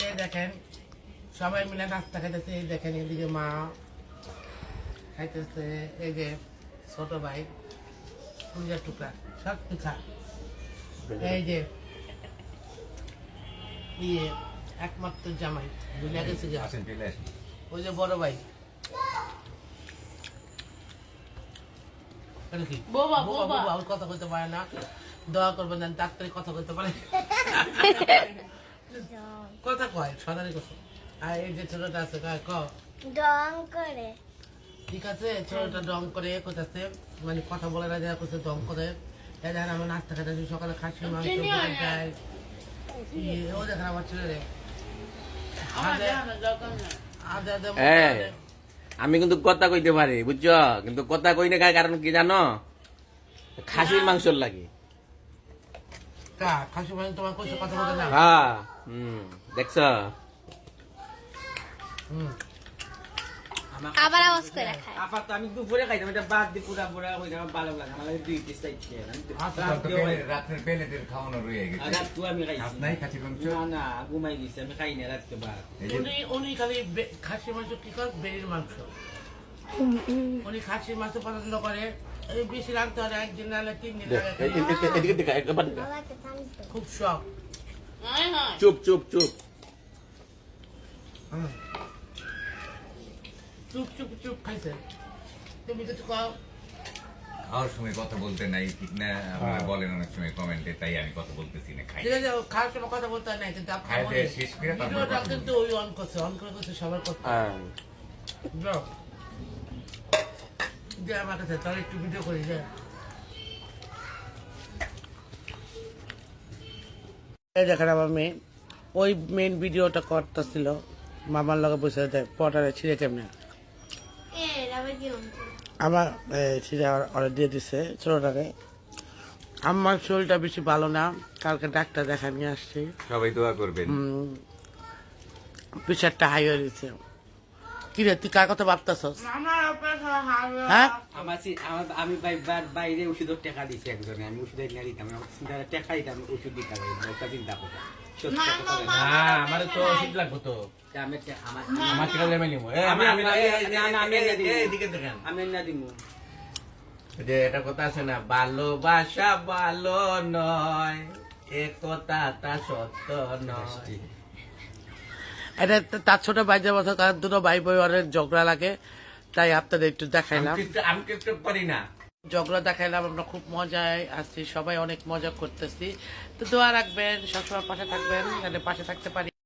এই দেখেন সবাই মিলে নাস্তা খাইতেছে। এই দেখেন এদিকে মা খাইতেছে, এই যে ছোট ভাই পুলিশের টুকরা সব পিঠা, এই যে ইয়ে একমাত্র জামাই ভুলে গেছে যে ওই যে বড় ভাই ওর কথা কইতে পারে না, দোয়া করবেন যেন ডাক্তারি কথা কইতে পারে, কথা কয় সদারি কথা। আর এই যে ছোটটা আছে ডং করে ঠিক আছে, ছোটটা ডং করে কোথাছে মানে কথা বলে না, যা করছে ডং করে। দেখেন আমার নাস্তা খেতে সকালে খাসি মাংস দেয়, ও দেখেন আমার ছেলে আমি কিন্তু কথা কইতে পারি বুঝছো, কিন্তু কথা কই না কারণ কি জানো, খাসির মাংসর লাগে। খাসি মাংস তোমার কইছে কথা বলে না? হ্যাঁ দেখছো আবার আওয়াজ করে খায়। আপাতত আমি দুপুরে খাইতাম, এটা বাদ দিয়ে পুরা পুরা হইতে আমার ভালো লাগে, আমার লাগে 2 পিস চাইছে। রাতের পেলেটের খাওয়ানো রয়ে গেছে। রাত আমি খাইছি আপনাই খাসির মাংস? না না ঘুমাই গেছি, আমি খাই না রাতকে ভাত। উনি খালি খাসির মাংস কি করে, বেড়ির মাংস। উনি খাসির মাংস পছন্দ করে, এই বেশি রাখতে হয়, একদিন নাহলে 3 দিন লাগে, খুব শখ। চুপ চুপ চুপ চুপ চুপ চুপ খাইছে। তুমি কিছু খাও, খাওয়ার সময় কথা বলতে নাই ঠিক না, আপনারা বলেন অনেক সময় কমেন্টে, তাই আমি কথা বলতেছি না। খাই ঠিক আছে, খাওয়ার সময় কথা বলতে হয় না, কিন্তু খাইতে শেষ করে তারপর ভিডিওটা কথা কিন্তু ওই অন করছে সবার করতে। যাও যে আমার কাছে তার একটু ভিডিও করি যে এই দেখেন আমার মেয়ে ওই মেন ভিডিওটা করতেছিল, মামার লগে বসে দেয় পটারে ছিঁড়ে কেমনে আমার ছিঁড়ে অর্ডার দিয়ে দিছে ছোটটাকে। আমার শরীরটা বেশি ভালো না, কালকে ডাক্তার দেখা নিয়ে আসছি, সবাই দোয়া করবেন। প্রেশারটা হাই হয়ে গেছে। কি রে তুই কার কথা ভাবতেছস? হ্যাঁ আমি বাইরে ওষুধের টাকা দিছি একজনে, আমি ওষুধ এনে দিতাম, টাকা দিতাম ওষুধ দিতাম, একটা চিন্তা করতাম। আমার তো ওষুধ লাগবে তো, আমি এনে দিব। যে এটা কথা আছে না, ভালোবাসা ভালো নয়, এ কথা তা সত্য নয়। এটা তার ছোট ভাই যে বছর, তার দুটো ভাই বই অনেক ঝগড়া লাগে, তাই আপনাদের একটু দেখাইলাম। আমি কিছু পারি না, ঝগড়া দেখাইলাম, আমরা খুব মজায় আছি, সবাই অনেক মজা করতেছি। তো দোয়া রাখবেন, সবসময় পাশে থাকবেন, যাতে পাশে থাকতে পারি।